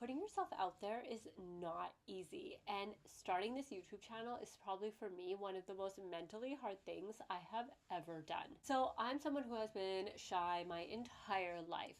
Putting yourself out there is not easy, and starting this YouTube channel is probably for me one of the most mentally hard things I have ever done. So, I'm someone who has been shy my entire life.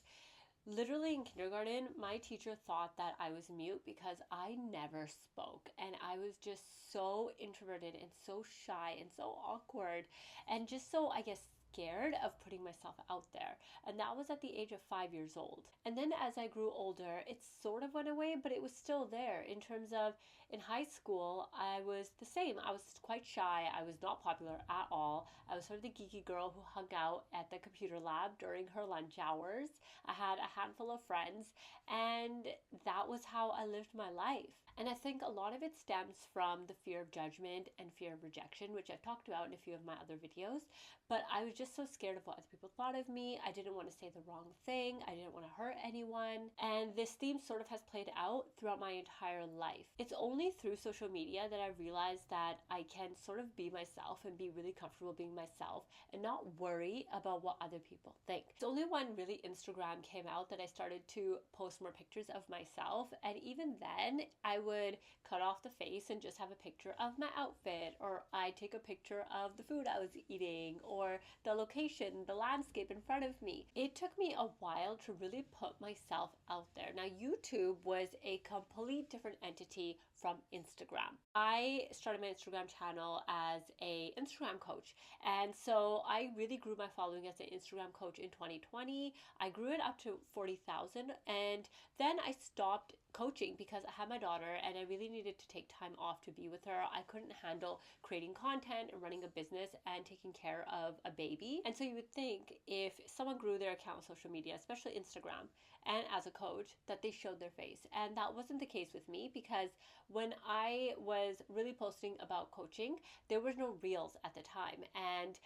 Literally in kindergarten, my teacher thought that I was mute because I never spoke, and I was just so introverted and so shy and so awkward and just so, I guess, scared of putting myself out there. And that was at the age of 5 years old. And then as I grew older, it sort of went away, but it was still there in terms of in high school, I was the same. I was quite shy. I was not popular at all. I was sort of the geeky girl who hung out at the computer lab during her lunch hours. I had a handful of friends, and that was how I lived my life. And I think a lot of it stems from the fear of judgment and fear of rejection, which I've talked about in a few of my other videos. But I was just so scared of what other people thought of me. I didn't want to say the wrong thing. I didn't want to hurt anyone. And this theme sort of has played out throughout my entire life. It's only through social media that I realized that I can sort of be myself and be really comfortable being myself and not worry about what other people think. It's only when really Instagram came out that I started to post more pictures of myself. And even then, I would cut off the face and just have a picture of my outfit, or I'd take a picture of the food I was eating, or the location, the landscape in front of me. It took me a while to really put myself out there. Now, YouTube was a complete different entity from Instagram. I started my Instagram channel as a Instagram coach. And so I really grew my following as an Instagram coach in 2020. I grew it up to 40,000, and then I stopped coaching because I had my daughter and I really needed to take time off to be with her. I couldn't handle creating content and running a business and taking care of a baby. And so you would think if someone grew their account on social media, especially Instagram, and as a coach, that they showed their face. And that wasn't the case with me, because when I was really posting about coaching, there was no reels at the time. And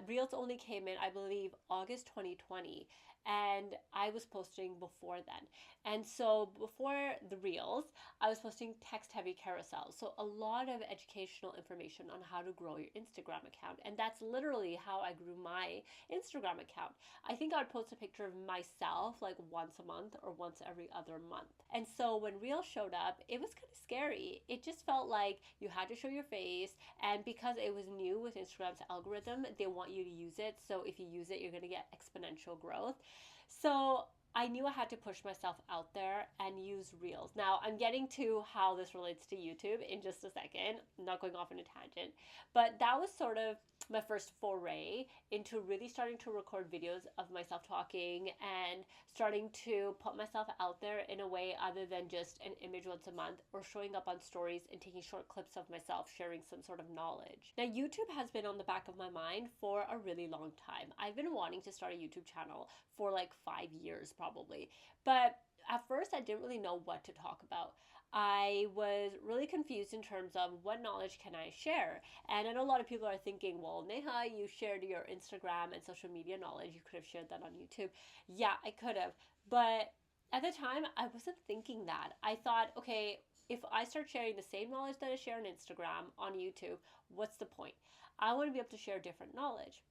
reels only came in, I believe, August 2020. And I was posting before then. And so before the reels, I was posting text heavy carousels. So a lot of educational information on how to grow your Instagram account. And that's literally how I grew my Instagram account. I think I would post a picture of myself like once a month or once every other month. And so when reels showed up, it was kind of scary. It just felt like you had to show your face. And because it was new with Instagram's algorithm, they want you to use it. So if you use it, you're going to get exponential growth. So I knew I had to push myself out there and use reels. Now, I'm getting to how this relates to YouTube in just a second. I'm not going off on a tangent, but that was sort of my first foray into really starting to record videos of myself talking and starting to put myself out there in a way other than just an image once a month or showing up on stories and taking short clips of myself sharing some sort of knowledge. Now, YouTube has been on the back of my mind for a really long time. I've been wanting to start a YouTube channel for like 5 years probably, but at first I didn't really know what to talk about. I was really confused in terms of what knowledge can I share. And I know a lot of people are thinking, well, Neha, you shared your Instagram and social media knowledge. You could have shared that on YouTube. Yeah, I could have. But at the time, I wasn't thinking that. I thought, okay, if I start sharing the same knowledge that I share on Instagram, on YouTube, what's the point? I want to be able to share different knowledge.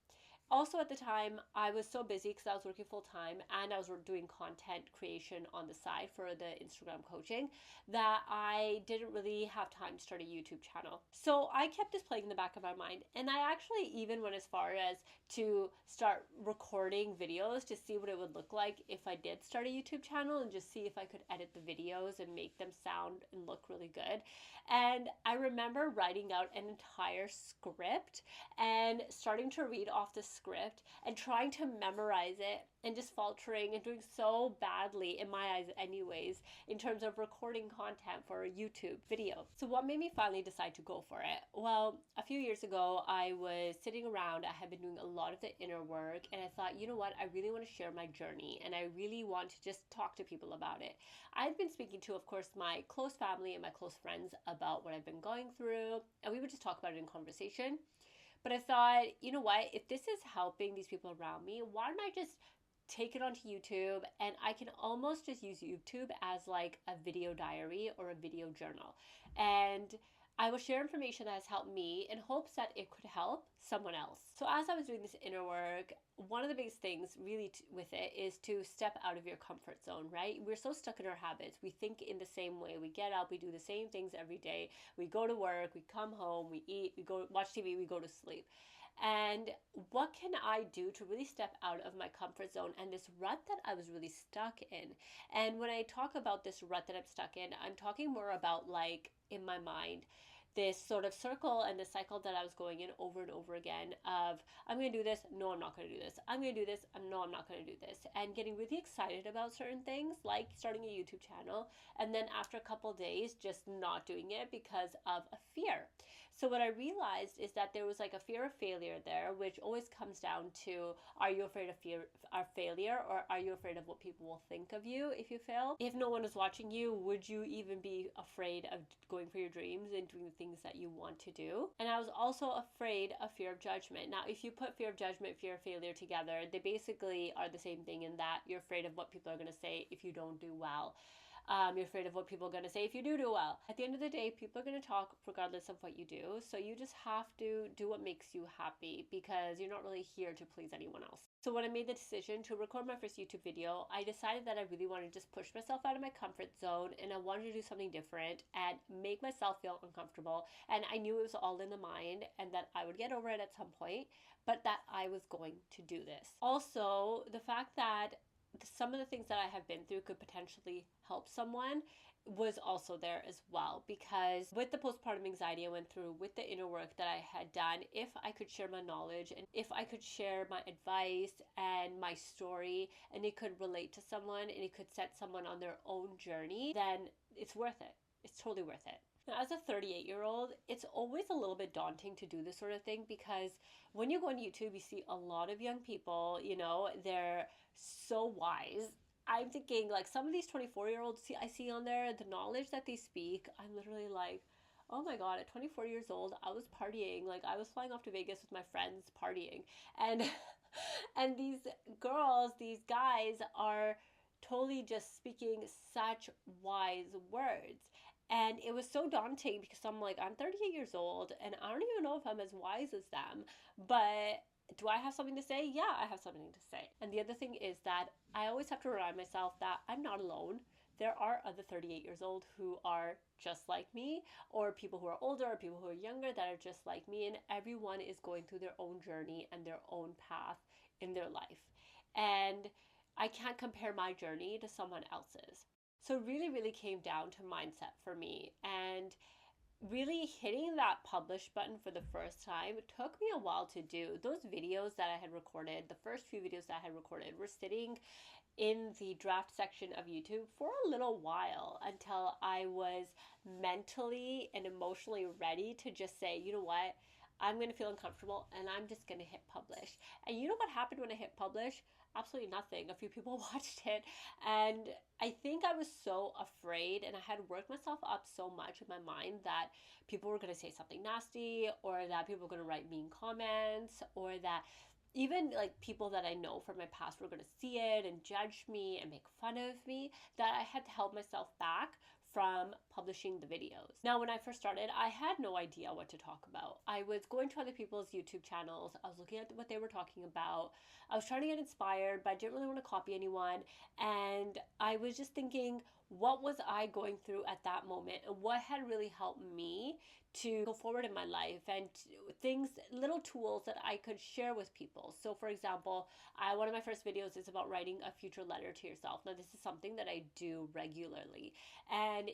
Also, at the time, I was so busy because I was working full time and I was doing content creation on the side for the Instagram coaching that I didn't really have time to start a YouTube channel. So I kept this playing in the back of my mind. And I actually even went as far as to start recording videos to see what it would look like if I did start a YouTube channel and just see if I could edit the videos and make them sound and look really good. And I remember writing out an entire script and starting to read off the script and trying to memorize it and just faltering and doing so badly, in my eyes anyways, in terms of recording content for a YouTube video. So what made me finally decide to go for it? Well, a few years ago, I was sitting around, I had been doing a lot of the inner work, and I thought, you know what, I really want to share my journey and I really want to just talk to people about it. I've been speaking to, of course, my close family and my close friends about what I've been going through, and we would just talk about it in conversation. But I thought, you know what, if this is helping these people around me, why don't I just take it onto YouTube, and I can almost just use YouTube as like a video diary or a video journal. And I will share information that has helped me in hopes that it could help someone else. So as I was doing this inner work, one of the biggest things really with it is to step out of your comfort zone, right? We're so stuck in our habits. We think in the same way. We get up, we do the same things every day. We go to work, we come home, we eat, we go watch TV, we go to sleep. And what can I do to really step out of my comfort zone and this rut that I was really stuck in? And when I talk about this rut that I'm stuck in, I'm talking more about like in my mind this sort of circle and the cycle that I was going in over and over again of I'm going to do this, no, I'm not going to do this. I'm going to do this, no, I'm not going to do this. And getting really excited about certain things like starting a YouTube channel, and then after a couple days just not doing it because of a fear. So what I realized is that there was like a fear of failure there, which always comes down to, are you afraid of failure, or are you afraid of what people will think of you if you fail? If no one is watching you, would you even be afraid of going for your dreams and doing the things that you want to do? And I was also afraid of fear of judgment. Now, if you put fear of judgment, fear of failure together, they basically are the same thing in that you're afraid of what people are going to say if you don't do well. You're afraid of what people are going to say if you do well. At the end of the day, people are going to talk regardless of what you do. So you just have to do what makes you happy, because you're not really here to please anyone else. So when I made the decision to record my first YouTube video, I decided that I really wanted to just push myself out of my comfort zone, and I wanted to do something different and make myself feel uncomfortable. And I knew it was all in the mind and that I would get over it at some point, but that I was going to do this. Also, the fact that some of the things that I have been through could potentially help someone was also there as well, because with the postpartum anxiety I went through, with the inner work that I had done, if I could share my knowledge and if I could share my advice and my story, and it could relate to someone and it could set someone on their own journey, then it's worth it. It's totally worth it. Now, as a 38-year-old, it's always a little bit daunting to do this sort of thing, because when you go on YouTube, you see a lot of young people, they're so wise. I'm thinking like some of these 24-year-olds I see on there, the knowledge that they speak, I'm literally like, oh my God, at 24 years old, I was partying. Like I was flying off to Vegas with my friends partying. And and these girls, these guys are totally just speaking such wise words. And it was so daunting because I'm like, I'm 38 years old and I don't even know if I'm as wise as them. But do I have something to say? Yeah, I have something to say. And the other thing is that I always have to remind myself that I'm not alone. There are other 38 years old who are just like me, or people who are older, or people who are younger that are just like me. And everyone is going through their own journey and their own path in their life. And I can't compare my journey to someone else's. So it really, really came down to mindset for me. And really hitting that publish button for the first time took me a while to do. Those videos that I had recorded, the first few videos that I had recorded, were sitting in the draft section of YouTube for a little while until I was mentally and emotionally ready to just say, you know what, I'm going to feel uncomfortable and I'm just going to hit publish. And you know what happened when I hit publish? Absolutely nothing. A few people watched it, and I think I was so afraid, and I had worked myself up so much in my mind that people were going to say something nasty, or that people were going to write mean comments, or that even like people that I know from my past were going to see it and judge me and make fun of me, that I had to hold myself back from publishing the videos. Now, when I first started, I had no idea what to talk about. I was going to other people's YouTube channels. I was looking at what they were talking about. I was trying to get inspired, but I didn't really want to copy anyone. And I was just thinking, what was I going through at that moment? And what had really helped me to go forward in my life, and things, little tools that I could share with people. So for example, one of my first videos is about writing a future letter to yourself. Now, this is something that I do regularly, and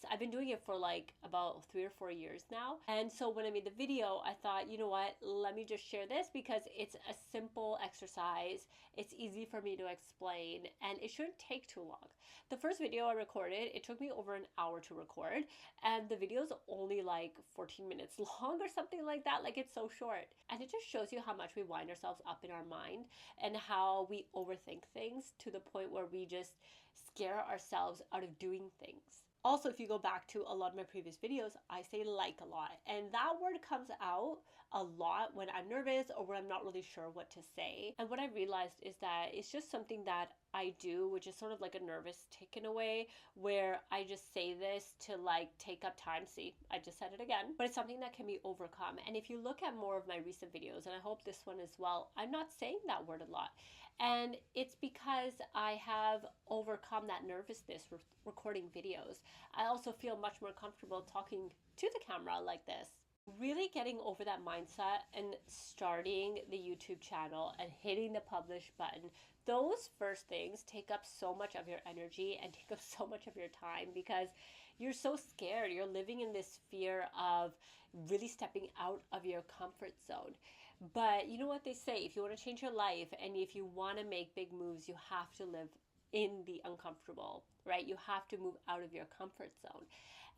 I've been doing it for like about 3 or 4 years now. And so when I made the video, I thought, you know what, let me just share this because it's a simple exercise. It's easy for me to explain, and it shouldn't take too long. The first video I recorded, it took me over an hour to record, and the video is only like 14 minutes long or something like that. Like, it's so short. And it just shows you how much we wind ourselves up in our mind and how we overthink things to the point where we just scare ourselves out of doing things. Also, if you go back to a lot of my previous videos, I say like a lot. And that word comes out a lot when I'm nervous or when I'm not really sure what to say. And what I realized is that it's just something that I do, which is sort of like a nervous tick in a way, where I just say this to like take up time. See, I just said it again, but it's something that can be overcome. And if you look at more of my recent videos, and I hope this one as well, I'm not saying that word a lot. And it's because I have overcome that nervousness recording videos. I also feel much more comfortable talking to the camera like this. Really getting over that mindset and starting the YouTube channel and hitting the publish button, those first things take up so much of your energy and take up so much of your time because you're so scared. You're living in this fear of really stepping out of your comfort zone. But you know what they say, if you want to change your life and if you want to make big moves, you have to live in the uncomfortable, right? You have to move out of your comfort zone.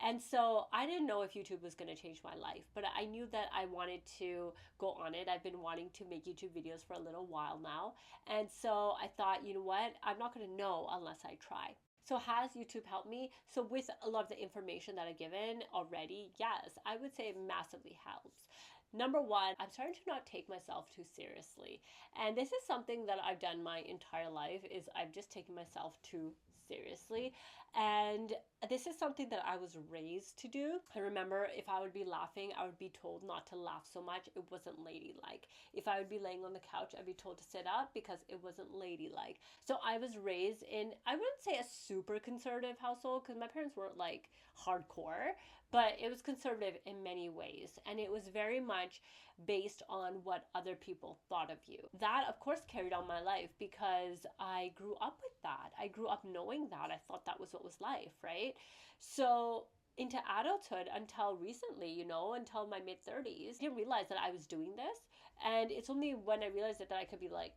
And so I didn't know if YouTube was going to change my life, but I knew that I wanted to go on it. I've been wanting to make YouTube videos for a little while now. And so I thought, you know what? I'm not going to know unless I try. So has YouTube helped me? So with a lot of the information that I've given already, yes, I would say it massively helps. Number one, I'm starting to not take myself too seriously. And this is something that I've done my entire life is I've just taken myself too seriously. And this is something that I was raised to do. I remember if I would be laughing, I would be told not to laugh so much. It wasn't ladylike. If I would be laying on the couch, I'd be told to sit up because it wasn't ladylike. So I was raised in, I wouldn't say a super conservative household because my parents weren't like hardcore, but it was conservative in many ways. And it was very much based on what other people thought of you. That, of course, carried on my life because I grew up with that. I grew up knowing that. I thought that was what was life, right? So into adulthood until recently, until my mid 30s, I didn't realize that I was doing this. And it's only when I realized that I could be like,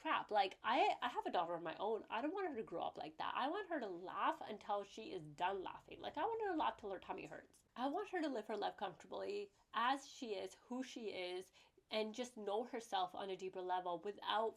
crap, like I have a daughter of my own. I don't want her to grow up like that. I want her to laugh until she is done laughing. Like I want her to laugh till her tummy hurts. I want her to live her life comfortably as she is, who she is, and just know herself on a deeper level without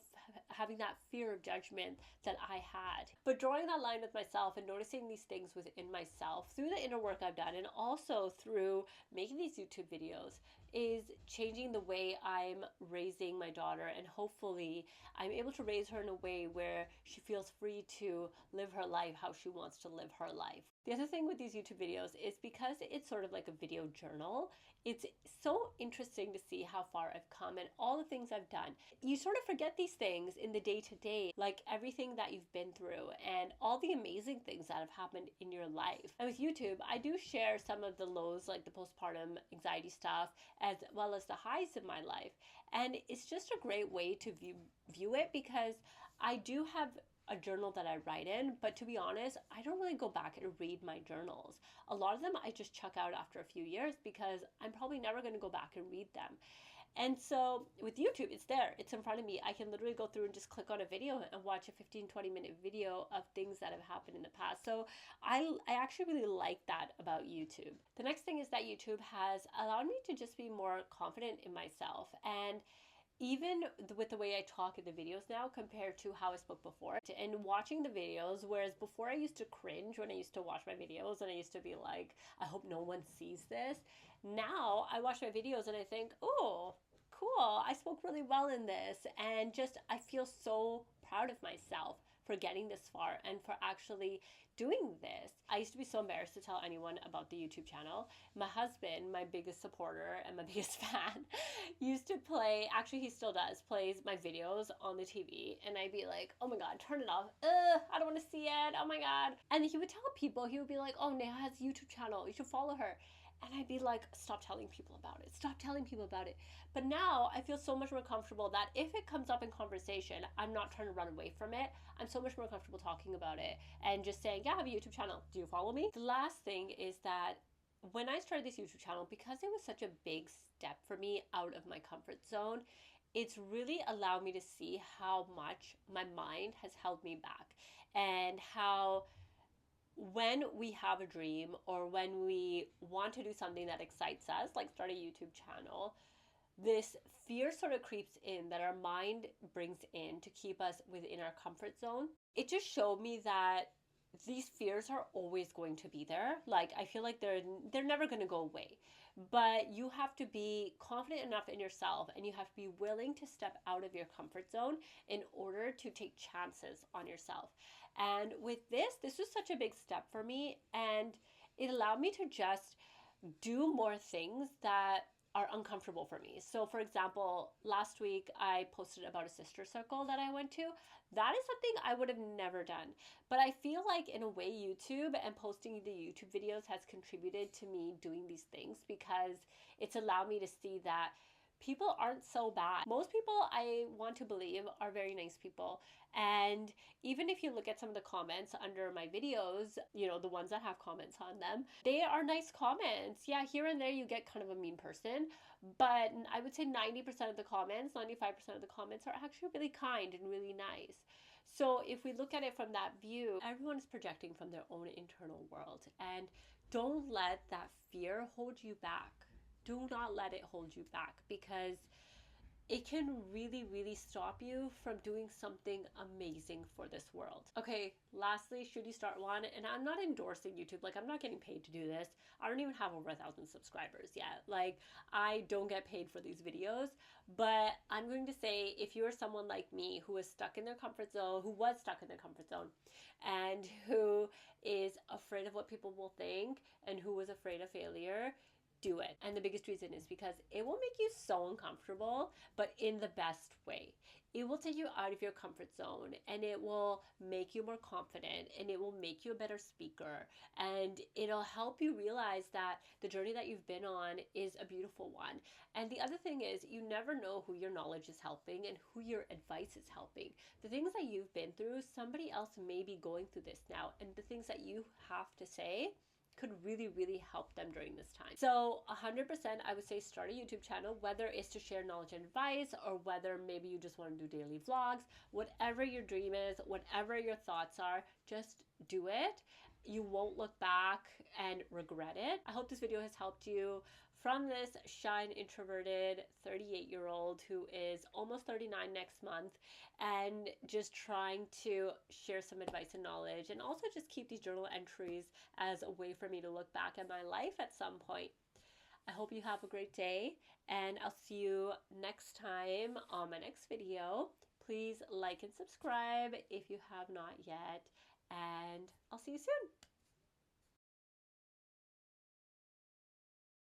having that fear of judgment that I had. But drawing that line with myself and noticing these things within myself through the inner work I've done and also through making these YouTube videos is changing the way I'm raising my daughter, and hopefully I'm able to raise her in a way where she feels free to live her life how she wants to live her life. The other thing with these YouTube videos is because it's sort of like a video journal, it's so interesting to see how far I've come and all the things I've done. You sort of forget these things in the day-to-day, like everything that you've been through and all the amazing things that have happened in your life. And with YouTube, I do share some of the lows, like the postpartum anxiety stuff, as well as the highs in my life. And it's just a great way to view it because I do have a journal that I write in, but to be honest, I don't really go back and read my journals. A lot of them I just chuck out after a few years because I'm probably never going to go back and read them. And so with YouTube, it's there, it's in front of me. I can literally go through and just click on a video and watch a 15-20 minute video of things that have happened in the past. So I actually really like that about YouTube. The next thing is that YouTube has allowed me to just be more confident in myself, and even with the way I talk in the videos now compared to how I spoke before. And watching the videos, whereas before I used to cringe when I used to watch my videos and I used to be like, I hope no one sees this. Now I watch my videos and I think, oh, cool, I spoke really well in this. And just, I feel so proud of myself for getting this far and for actually doing this. I used to be so embarrassed to tell anyone about the YouTube channel. My husband, my biggest supporter and my biggest fan, used to play, actually he still does, plays my videos on the TV, and I'd be like, oh my god, turn it off. I don't want to see it. Oh my god. And he would tell people, he would be like, oh, Neha has a YouTube channel. You should follow her. And I'd be like, stop telling people about it. Stop telling people about it. But now I feel so much more comfortable that if it comes up in conversation, I'm not trying to run away from it. I'm so much more comfortable talking about it and just saying, yeah, I have a YouTube channel. Do you follow me? The last thing is that when I started this YouTube channel, because it was such a big step for me out of my comfort zone, it's really allowed me to see how much my mind has held me back, and how when we have a dream or when we want to do something that excites us, like start a YouTube channel, this fear sort of creeps in that our mind brings in to keep us within our comfort zone. It just showed me that these fears are always going to be there. Like, I feel like they're never going to go away. But you have to be confident enough in yourself, and you have to be willing to step out of your comfort zone in order to take chances on yourself. And with this was such a big step for me, and it allowed me to just do more things that are uncomfortable for me. So, for example, last week I posted about a sister circle that I went to. That is something I would have never done. But I feel like, in a way, YouTube and posting the YouTube videos has contributed to me doing these things, because it's allowed me to see that people aren't so bad. Most people, I want to believe, are very nice people. And even if you look at some of the comments under my videos, the ones that have comments on them, they are nice comments. Yeah, here and there you get kind of a mean person, but I would say 90% of the comments, 95% of the comments are actually really kind and really nice. So if we look at it from that view, everyone is projecting from their own internal world, and don't let that fear hold you back. Do not let it hold you back, because it can really, really stop you from doing something amazing for this world. Okay, lastly, should you start one? And I'm not endorsing YouTube. Like, I'm not getting paid to do this. I don't even have over 1,000 subscribers yet. Like, I don't get paid for these videos. But I'm going to say, if you are someone like me who is stuck in their comfort zone, who was stuck in their comfort zone, and who is afraid of what people will think, and who was afraid of failure, do it. And the biggest reason is because it will make you so uncomfortable, but in the best way. It will take you out of your comfort zone, and it will make you more confident, and it will make you a better speaker, and it'll help you realize that the journey that you've been on is a beautiful one. And the other thing is, you never know who your knowledge is helping and who your advice is helping. The things that you've been through, somebody else may be going through this now, and the things that you have to say could really, really help them during this time. So 100%, I would say start a YouTube channel, whether it's to share knowledge and advice, or whether maybe you just want to do daily vlogs. Whatever your dream is, whatever your thoughts are, just do it. You won't look back and regret it. I hope this video has helped you. From this shy and introverted 38-year-old who is almost 39 next month, and just trying to share some advice and knowledge, and also just keep these journal entries as a way for me to look back at my life at some point. I hope you have a great day, and I'll see you next time on my next video. Please like and subscribe if you have not yet, and I'll see you soon.